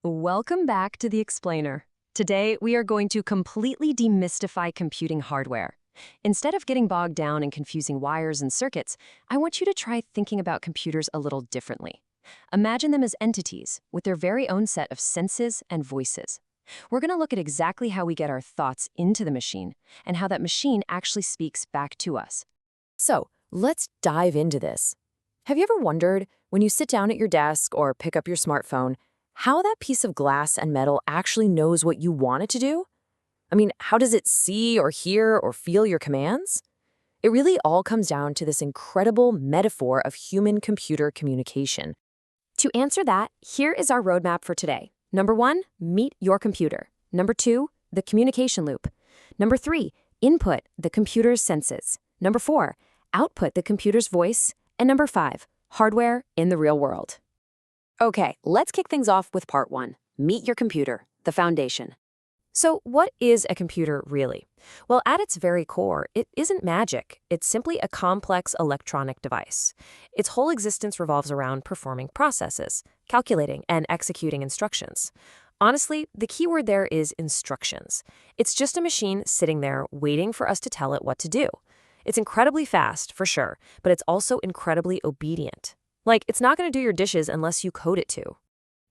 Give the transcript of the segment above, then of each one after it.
Welcome back to the Explainer. Today, we are going to completely demystify computing hardware. Instead of getting bogged down in confusing wires and circuits, I want you to try thinking about computers a little differently. Imagine them as entities with their very own set of senses and voices. We're going to look at exactly how we get our thoughts into the machine and how that machine actually speaks back to us. So, let's dive into this. Have you ever wondered, when you sit down at your desk or pick up your smartphone, how that piece of glass and metal actually knows what you want it to do? I mean, how does it see or hear or feel your commands? It really all comes down to this incredible metaphor of human-computer communication. To answer that, here is our roadmap for today. Number 1, meet your computer. Number 2, the communication loop. Number 3, input the computer's senses. Number 4, output the computer's voice. And number 5, hardware in the real world. Okay, let's kick things off with part 1, meet your computer, the foundation. So what is a computer really? Well, at its very core, it isn't magic. It's simply a complex electronic device. Its whole existence revolves around performing processes, calculating, and executing instructions. Honestly, the key word there is instructions. It's just a machine sitting there waiting for us to tell it what to do. It's incredibly fast, for sure, but it's also incredibly obedient. Like, it's not going to do your dishes unless you code it to.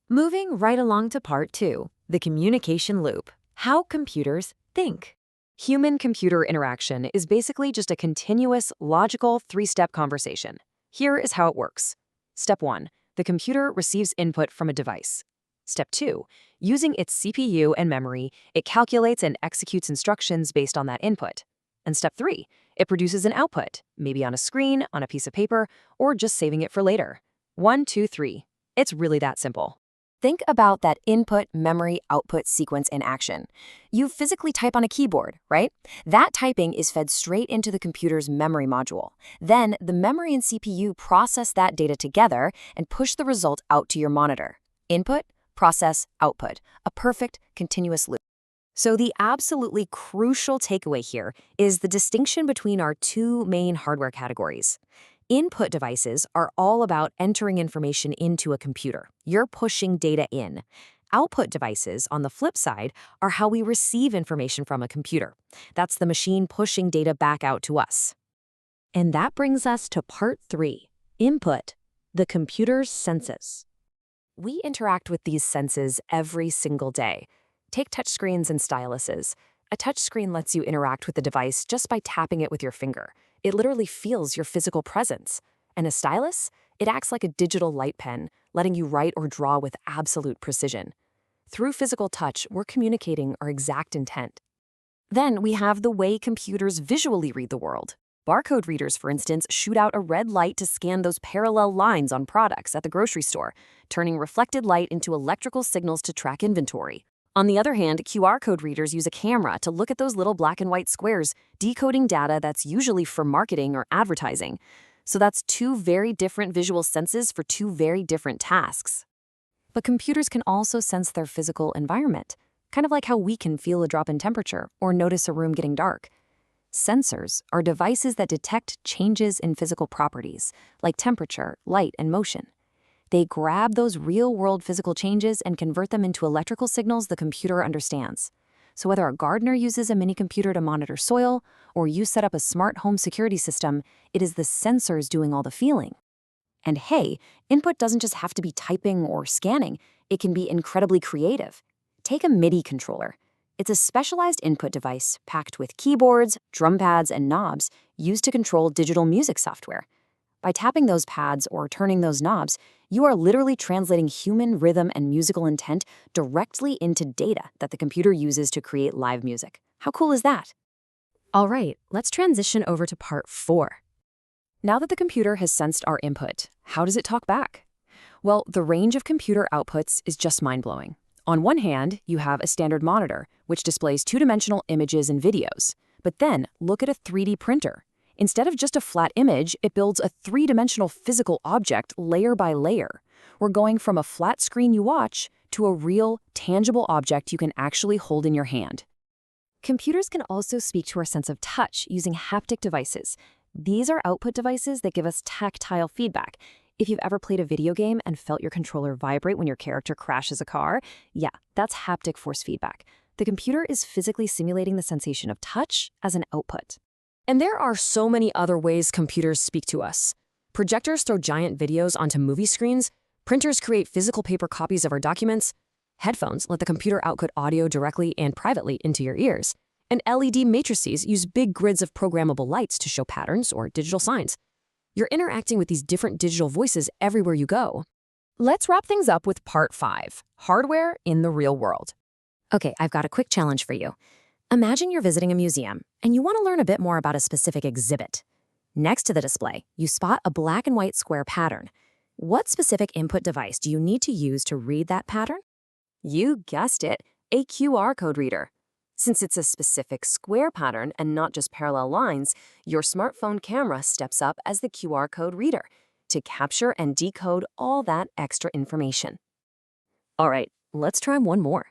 Moving right along to part 2, the communication loop. How computers think. Human-computer interaction is basically just a continuous, logical, three-step conversation. Here is how it works. Step 1, the computer receives input from a device. Step 2, using its CPU and memory, it calculates and executes instructions based on that input. And step 3, it produces an output, maybe on a screen, on a piece of paper, or just saving it for later. 1, 2, 3. It's really that simple. Think about that input-memory-output sequence in action. You physically type on a keyboard, right? That typing is fed straight into the computer's memory module. Then, the memory and CPU process that data together and push the result out to your monitor. Input, process, output. A perfect, continuous loop. So the absolutely crucial takeaway here is the distinction between our two main hardware categories. Input devices are all about entering information into a computer. You're pushing data in. Output devices, on the flip side, are how we receive information from a computer. That's the machine pushing data back out to us. And that brings us to part 3, input, the computer's senses. We interact with these senses every single day. Take touchscreens and styluses. A touchscreen lets you interact with the device just by tapping it with your finger. It literally feels your physical presence. And a stylus? It acts like a digital light pen, letting you write or draw with absolute precision. Through physical touch, we're communicating our exact intent. Then we have the way computers visually read the world. Barcode readers, for instance, shoot out a red light to scan those parallel lines on products at the grocery store, turning reflected light into electrical signals to track inventory. On the other hand, QR code readers use a camera to look at those little black and white squares, decoding data that's usually for marketing or advertising. So that's two very different visual senses for two very different tasks. But computers can also sense their physical environment, kind of like how we can feel a drop in temperature or notice a room getting dark. Sensors are devices that detect changes in physical properties, like temperature, light, and motion. They grab those real-world physical changes and convert them into electrical signals the computer understands. So whether a gardener uses a mini-computer to monitor soil, or you set up a smart home security system, it is the sensors doing all the feeling. And hey, input doesn't just have to be typing or scanning. It can be incredibly creative. Take a MIDI controller. It's a specialized input device packed with keyboards, drum pads, and knobs used to control digital music software. By tapping those pads or turning those knobs, you are literally translating human rhythm and musical intent directly into data that the computer uses to create live music. How cool is that? All right, let's transition over to part 4. Now that the computer has sensed our input, how does it talk back? Well, the range of computer outputs is just mind-blowing. On one hand, you have a standard monitor, which displays two-dimensional images and videos. But then, look at a 3D printer. Instead of just a flat image, it builds a three-dimensional physical object layer by layer. We're going from a flat screen you watch to a real, tangible object you can actually hold in your hand. Computers can also speak to our sense of touch using haptic devices. These are output devices that give us tactile feedback. If you've ever played a video game and felt your controller vibrate when your character crashes a car, yeah, that's haptic force feedback. The computer is physically simulating the sensation of touch as an output. And there are so many other ways computers speak to us. Projectors throw giant videos onto movie screens, printers create physical paper copies of our documents, headphones let the computer output audio directly and privately into your ears, and LED matrices use big grids of programmable lights to show patterns or digital signs. You're interacting with these different digital voices everywhere you go. Let's wrap things up with part 5, hardware in the real world. Okay, I've got a quick challenge for you. Imagine you're visiting a museum and you want to learn a bit more about a specific exhibit. Next to the display, you spot a black and white square pattern. What specific input device do you need to use to read that pattern? You guessed it, a QR code reader. Since it's a specific square pattern and not just parallel lines, your smartphone camera steps up as the QR code reader to capture and decode all that extra information. All right, let's try one more.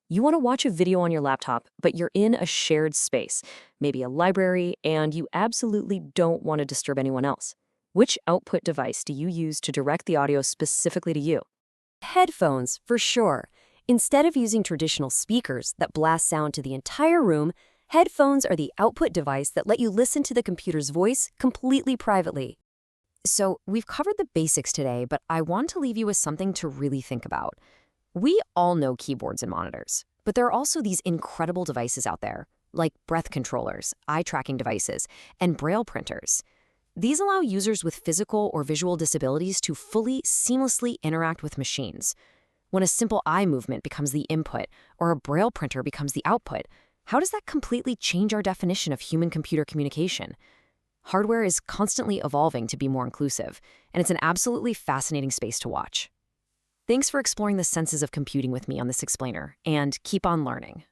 You want to watch a video on your laptop, but you're in a shared space, maybe a library, and you absolutely don't want to disturb anyone else. Which output device do you use to direct the audio specifically to you? Headphones, for sure. Instead of using traditional speakers that blast sound to the entire room, headphones are the output device that let you listen to the computer's voice completely privately. So we've covered the basics today, but I want to leave you with something to really think about. We all know keyboards and monitors, but there are also these incredible devices out there, like breath controllers, eye tracking devices, and braille printers. These allow users with physical or visual disabilities to fully, seamlessly interact with machines. When a simple eye movement becomes the input or a braille printer becomes the output, how does that completely change our definition of human-computer communication? Hardware is constantly evolving to be more inclusive, and it's an absolutely fascinating space to watch. Thanks for exploring the senses of computing with me on this explainer, and keep on learning.